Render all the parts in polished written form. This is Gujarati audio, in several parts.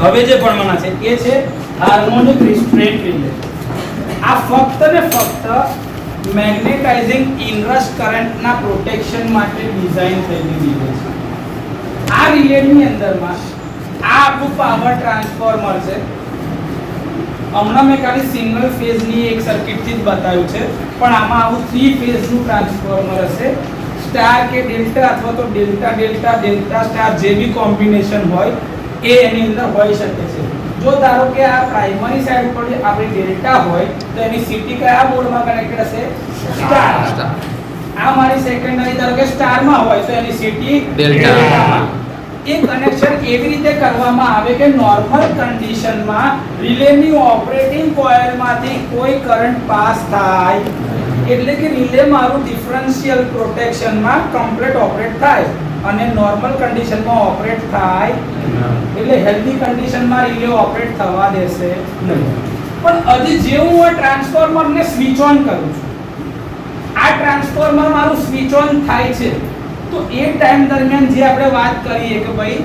હવે જે ભણવાના છે એ છે હાર્મોનિક રિસ્ટ્રેન્ટ રિલે. આ ફક્ત ને ફક્ત મેગ્નેટાઇઝિંગ ઇનરશ કરંટના પ્રોટેક્શન માટે ડિઝાઇન થયેલી રિલે છે. આ રિલેની અંદરમાં આ આપણું પાવર ટ્રાન્સફોર્મર છે. હમણાં મેં ખાલી સિંગલ ફેઝની એક સર્કિટથી જ બતાવ્યું છે, પણ આમાં આવું 3 ફેઝનું ટ્રાન્સફોર્મર હશે. સ્ટાર કે ડેલ્ટા અથવા તો ડેલ્ટા ડેલ્ટા ડેલ્ટા સ્ટાર જે બી કોમ્બિનેશન હોય એ એની અંદર હોઈ શકે છે. જો ધારો કે આ પ્રાઇમરી સાઈડ પર આપણી ડેલ્ટા હોય તો એની સીટી કયા મોડમાં કનેક્ટેડ હશે? સ્ટાર. આ મારી સેકન્ડરી ધારો કે સ્ટારમાં હોય તો એની સીટી ડેલ્ટામાં. એ કનેક્શન એવી રીતે કરવામાં આવે કે નોર્મલ કન્ડિશનમાં રિલેની ઓપરેટિંગ કોઇલમાંથી કોઈ કરંટ પાસ થાય એટલે કે રિલે મારું ડિફરન્શિયલ પ્રોટેક્શનમાં કમ્પ્લીટ ઓપરેટ થાય અને નોર્મલ કન્ડિશનમાં ઓપરેટ થાય એટલે હેલ્ધી કન્ડિશનમાં રિલે ઓપરેટ થવા દેશે નહીં. પણ હજી જે હું આ ટ્રાન્સફોર્મરને સ્વિચ ઓન કરું છું, આ ટ્રાન્સફોર્મર મારું સ્વિચ ઓન થાય છે તો એ ટાઈમ દરમિયાન જે આપણે વાત કરીએ કે ભાઈ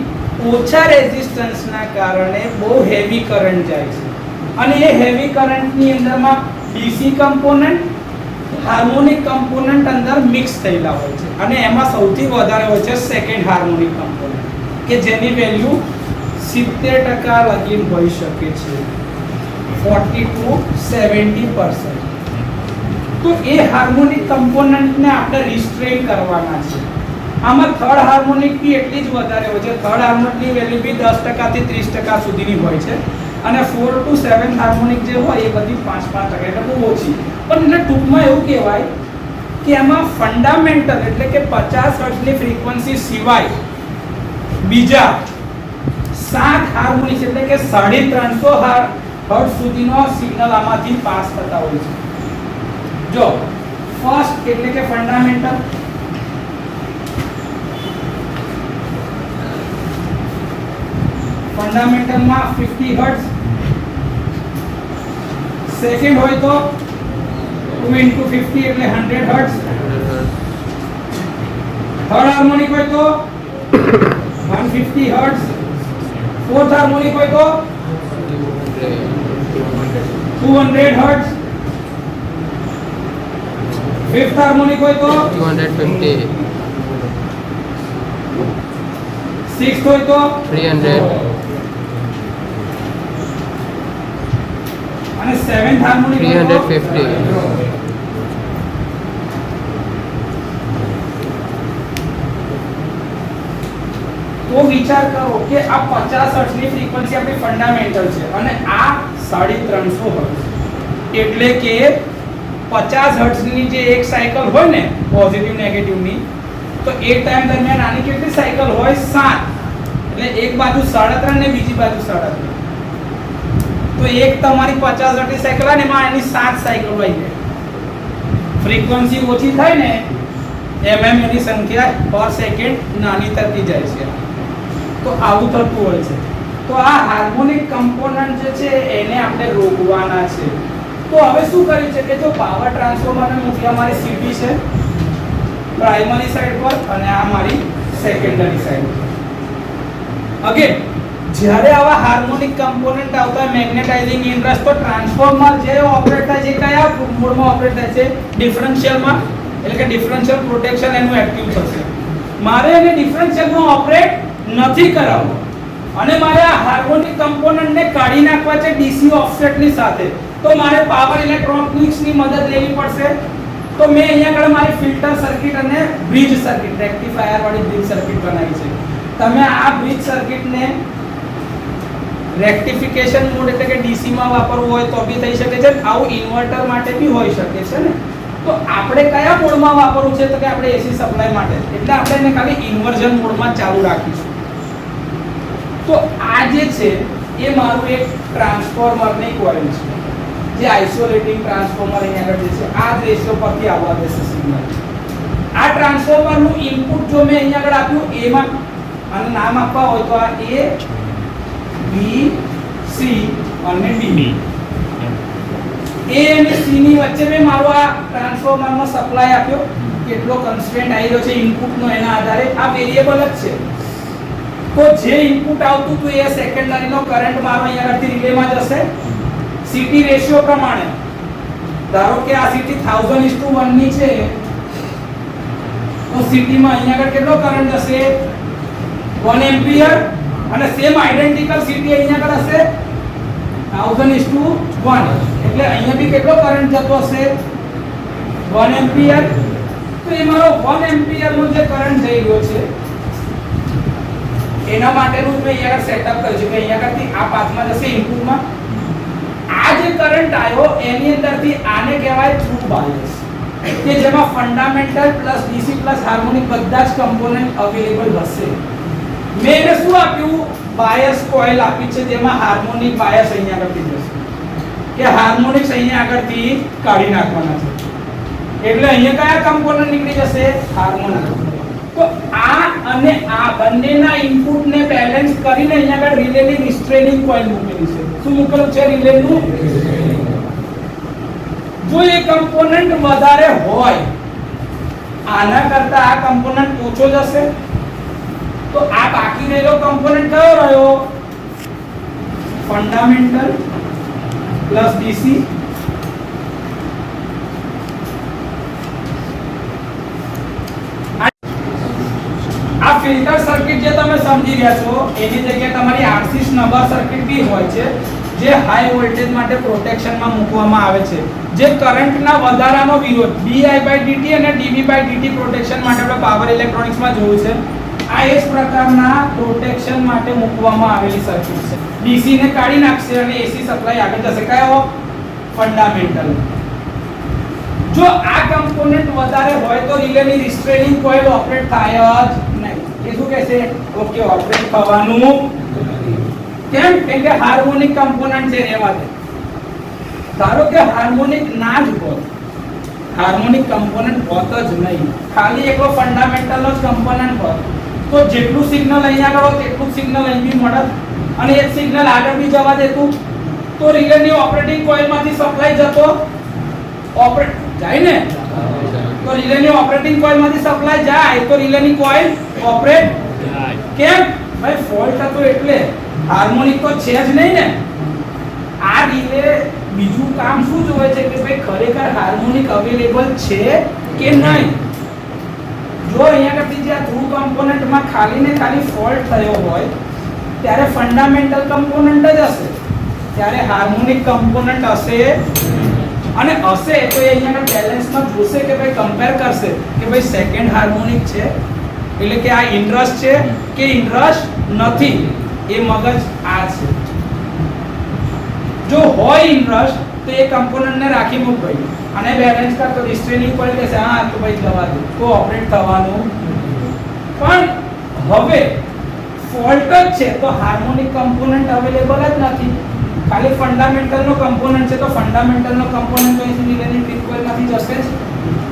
ઓછા રેઝિસ્ટન્સના કારણે બહુ હેવી કરંટ જાય છે અને એ હેવી કરંટની અંદરમાં ડીસી કમ્પોનન્ટ, હાર્મોનિક કમ્પોનન્ટ અંદર મિક્સ થયેલા હોય છે અને એમાં સૌથી વધારે હોય છે સેકન્ડ હાર્મોનિક કમ્પોનન્ટ કે જેની વેલ્યુ 70% લગીન હોઈ શકે છે, 40 to 70%. તો એ હાર્મોનિક કમ્પોનન્ટને આપણે રિસ્ટ્રેન કરવાના છે. આમાં થર્ડ હાર્મોનિક બી એટલી જ વધારે હોય છે. થર્ડ હાર્મોનિકની વેલ્યુ બી 10% થી 30% સુધીની હોય છે અને 4 to 7 હાર્મોનિક જે હોય એ બધી 5-5% એટલે બહુ ઓછી. પણ એટલે ટૂંકમાં એવું કહેવાય કે એમાં ફંડામેન્ટલ એટલે કે 50 હર્ટ્ઝની ફ્રીક્વન્સી સિવાય બીજા 7 હાર્મોનિક એટલે કે 350 હર્ટ્ઝ સુધીનો સિગ્નલ આમાંથી પાસ થતા હોય છે. જો ફર્સ્ટ એટલે કે ફંડામેન્ટલ, ફંડામેન્ટલમાં 50 હર્ટ્ઝ, સેકન્ડ હોય તો 2 into 50 એટલે 100 હર્ટ્ઝ, થર્ડ હાર્મોનિક હોય તો 150 હર્ટ્ઝ, ફોર્થ હાર્મોનિક હોય તો 200 હર્ટ્ઝ, ફિફ્થ હાર્મોનિક હોય તો 250, સિક્સ્થ હોય તો 300 અને સેવન્થ હાર્મોનિક હોય તો 350. તો વિચાર કરો કે આ 50 હર્ટ્ઝની ફ્રીક્વન્સી આપણી ફંડામેન્ટલ છે અને આ 350 હર્ટ્ઝ એટલે કે 50 હર્ટ્ઝની જે એક સાયકલ હોય ને પોઝિટિવ નેગેટિવની, તો એ ટાઈમ દરમિયાન આની કેટલી સાયકલ હોય? 7. એટલે એક બાજુ 3.5 ને બીજી બાજુ 3.5. તો એક તમારી 50 હર્ટ્ઝની સાયકલ આવે ને એમાં એની 7 સાયકલ હોય છે. ફ્રીક્વન્સી ઓછી થાય ને એમ એની સંખ્યા પર સેકન્ડ નાની થતી જાય છે. તો આવું થતું હોય છે. તો આ હાર્મોનિક કમ્પોનન્ટ જે છે એને આપણે રોકવાના છે. તો હવે શું કર્યું છે કે જો પાવર ટ્રાન્સફોર્મરને મૂકી અમારી સીટી છે પ્રાઇમરી સાઈડ પર અને આ મારી સેકન્ડરી સાઈડ પર. અગેન જ્યારે આવા હાર્મોનિક કમ્પોનન્ટ આવતા હોય મેગ્નેટાઇઝિંગ ઇનરશ, તો ટ્રાન્સફોર્મર જે ઓપરેટ થાય છે કયા મોડમાં ઓપરેટ થાય છે? ડિફરન્શિયલમાં. એટલે કે ડિફરન્શિયલ પ્રોટેક્શન એનું એક્ટિવ થશે. મારે એને ડિફરન્શિયલમાં ઓપરેટ નથી કરાવવું અને મારે આ હાર્મોનિક કમ્પોનન્ટને કાઢી નાખવા છે ડીસી ઓફસેટની સાથે, તો મારે પાવર ઇલેક્ટ્રોનિક્સની મદદ લેવી પડશે. તો મેં અહીંયા આગળ મારી ફિલ્ટર સર્કિટ અને બ્રિજ સર્કિટ, રેક્ટિફાયર વાળી બ્રિજ સર્કિટ બનાવી છે. તમે આ બ્રિજ સર્કિટને રેક્ટિફિકેશન મોડ એટલે કે ડીસી માં વાપરવું હોય તો બી થઈ શકે છે, આવું ઇન્વર્ટર માટે બી હોઈ શકે છે ને. તો આપણે કયા મોડમાં વાપરવું છે? તો કે આપણે એસી સપ્લાય માટે, એટલે આપણે એને ખાલી ઇન્વર્ઝન મોડમાં ચાલુ રાખીશું. તો આ જે છે એ મારું એક ટ્રાન્સફોર્મરની કોઇલ છે જે આઇસોલેટિંગ ટ્રાન્સફોર્મર અહીંયા આગળ જે છે આ રેશિયો પરથી આવવા દેશે સિગ્નલ. આ ટ્રાન્સફોર્મરનું ઇનપુટ જો મેં અહીંયા આગળ આપ્યું એમાં અને નામ આપવા હોય તો આ એ બી સી અને ડી. એ અને સી ની વચ્ચે મેં મારો આ ટ્રાન્સફોર્મરનો સપ્લાય આપ્યો. કેટલો કન્સ્ટ્રેન્ટ આવી રહ્યો છે ઇનપુટનો એના આધારે આ વેરીએબલ જ છે. તો જે ઇનપુટ આવતું હતું એ સેકન્ડરી નો કરંટ મારો અહીંયા આગળથી રિલેમાં જશે સીટી રેશિયો પ્રમાણે. ધારો કે આ સીટી 1000:1 ની છે તો સીટી માં અહીંયા આગળ કેટલો કરંટ હશે 1 એમ્પિયર અને સેમ આઇડેન્ટિકલ સીટી અહીંયા આગળ હશે 1000:1 એટલે અહીંયા બી કેટલો કરંટ જતો હશે 1 એમ્પિયર. તો એ મારો 1 એમ્પિયર નો જે કરંટ જઈ રહ્યો છે એના માટેનું મેં અહીંયા સેટઅપ કર્યું છે કે અહીંયા આગળથી આ પાથમાં જશે ઇનપુટમાં આ જે કરંટ આવ્યો એની અંદરથી આને કહેવાય થ્રુ બાયસ કે જેમાં fundamental plus DC plus harmonic બધા જ કમ્પોનન્ટ અવેલેબલ હશે. મેં એને શું આપ્યું બાયસ કોઇલ આપી છે જેમાં હાર્મોનિક બાયસ અહીંયા આગળથી જશે કે હાર્મોનિક્સ અહીંયા આગળથી કાઢી નાખવાના છે એટલે અહીંયા કયા કમ્પોનન્ટ નીકળી જશે હાર્મોનિક. તો આ અને આ બંનેના ઇનપુટને બેલેન્સ કરીને અહીંયા આગળ રિલેની રિસ્ટ્રેનિંગ કોઇલ મૂકેલી છે. શું મૂકેલું છે રિલેનું? જો એ કમ્પોનન્ટ વધારે હોય આના કરતા આ કમ્પોનન્ટ ઓછો જશે તો આ બાકી રહેલો કમ્પોનન્ટ કયો રહ્યો ફંડામેન્ટલ પ્લસ ડીસી આ ફિલ્ટર સર્કિટ જે તમે સમજી રહ્યા છો એની જગ્યાએ તમારી આરસી નંબર સર્કિટ બી હોય છે જે હાઈ વોલ્ટેજ માટે પ્રોટેક્શનમાં મૂકવામાં આવે છે જે કરંટના વધારાનો વિરોધ di/dt અને dv/dt પ્રોટેક્શન માટે આપણે પાવર ઇલેક્ટ્રોનિક્સમાં જોયું છે. આ એ જ પ્રકારના પ્રોટેક્શન માટે મૂકવામાં આવેલી સર્કિટ છે. ડીસી ને કાઢી નાખશે અને એસી સપ્લાય આગળ જશે કયો ફંડામેન્ટલ. જો આ કમ્પોનન્ટ વધારે હોય તો રિલેની રિસ્ટ્રેનિંગ કોઇલ ઓપરેટ થાય જ નહીં. એ શું કહેશે ઓકે ઓપરેટ થવાનું કેમ કે હાર્મોનિક કમ્પોનન્ટ છે રહેવા દે. ધારો કે હાર્મોનિક ના જ હોત હાર્મોનિક કમ્પોનન્ટ હોત જ નહીં ખાલી એકલો ફંડામેન્ટલ નો જ કમ્પોનન્ટ હોત તો જેટલું સિગ્નલ અહીંયા આગળ હોત એટલું સિગ્નલ અહીં બી મળત અને એ સિગ્નલ આગળ બી જવા દેતું તો રિલેની ઓપરેટિંગ કોઇલમાંથી સપ્લાય જતો ઓપરેટ જાય ને તો રિલેની ઓપરેટિંગ કોઇલમાંથી સપ્લાય જાય તો રિલેની કોઇલ ઓપરેટ કેમ ભાઈ ફોલ્ટ હતો એટલે હાર્મોનિક તો છે જ નહીં ને. આ રિલે બીજું કામ શું જોવે છે કે ભાઈ ખરેખર હાર્મોનિક અવેલેબલ છે કે નહીં. જો અહીંયા કરતી જે આ થ્રુ કમ્પોનન્ટમાં ખાલી ને ખાલી ફોલ્ટ થયો હોય ત્યારે ફંડામેન્ટલ કમ્પોનન્ટ જ હશે ત્યારે હાર્મોનિક કમ્પોનન્ટ હશે અને હશે તો એ અહીંયા બેલેન્સમાં જોશે કે ભાઈ કમ્પેર કરશે કે ભાઈ સેકન્ડ હાર્મોનિક છે એટલે કે આ ઇનરશ છે કે ઇનરશ નથી એ મગજ આ છે. જો હોય ઇનરશ તો એ કમ્પોનન્ટને રાખી મૂક ભાઈ અને બેલેન્સ કર તો રિસ્ટ્રેનિંગ કોઇલ કહેશે હા તો ભાઈ જવા દે તો ઓપરેટ થવાનું. પણ હવે ફોલ્ટ જ છે તો હાર્મોનિક કમ્પોનન્ટ અવેલેબલ જ નથી ખાલી ફંડામેન્ટલ નો કમ્પોનન્ટ છે તો ફંડામેન્ટલ નો કમ્પોનન્ટ તો અહીંથી રિલેની ટ્રીપ કોઇલમાંથી જશે જ.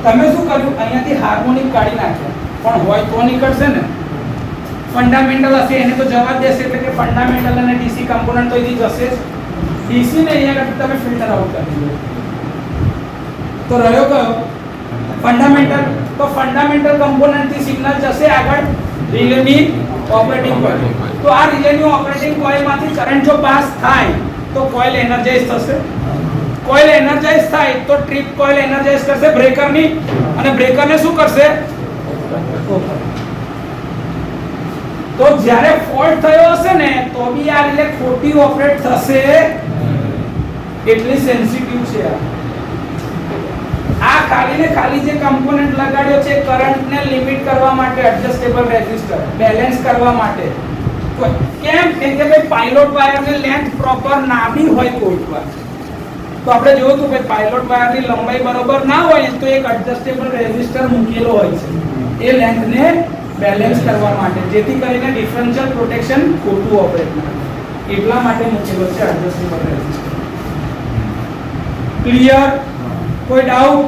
તમે શું કર્યું અહીંયાથી હાર્મોનિક કાઢી નાખ્યા પણ હોય તો નીકળશે ને. ફંડામેન્ટલ હશે એને તો જવાબ દેશે એટલે કે ફંડામેન્ટલ અને ડીસી કમ્પોનન્ટ તો અહીંથી જશે જ. ડીસી ને અહીંયા તમે ફિલ્ટર આઉટ કરી દો તો રહ્યો કયો ફંડામેન્ટલ. તો ફંડામેન્ટલ કમ્પોનન્ટ થી સિગ્નલ જશે આગળ રિલેની ઓપરેટિંગ કોઇલ. તો આ રિલેની ઓપરેટિંગ કોઇલમાંથી કરંટ જો પાસ થાય તો કોઇલ એનર્જાઇઝ થશે. કોઇલ એનર્જાઇઝ થાય તો ટ્રીપ કોઇલ એનર્જાઇઝ કરશે બ્રેકરની અને બ્રેકરને શું કરશે તો જ્યારે ફોલ્ટ થયો હશે ને તો બી આ રિલે ખોટી ઓપરેટ થશે એટલી સેન્સિટિવ છે. આ ખાલી ને ખાલી જે કમ્પોનન્ટ લગાડ્યો છે કરંટને લિમિટ કરવા માટે એડજસ્ટેબલ રેઝિસ્ટર બેલેન્સ કરવા માટે. કેમ કે ભાઈ પાયલોટ વાયરની લેન્થ પ્રોપર ના બી હોય કોઈ વાર તો આપણે જોયું હતું કે પાયલોટ વાયરની લંબાઈ બરોબર ના હોય તો એક એડજસ્ટેબલ રેઝિસ્ટર મૂકેલો હોય છે એ લેન્થને બેલેન્સ કરવા માટે જેથી કરીને ડિફરન્શિયલ પ્રોટેક્શન ખોટું ઓપરેટ ના થાય એટલા માટે મૂકેલો છે એડજસ્ટેબલ રેઝિસ્ટર. ક્લિયર? કોઈ ડાઉટ?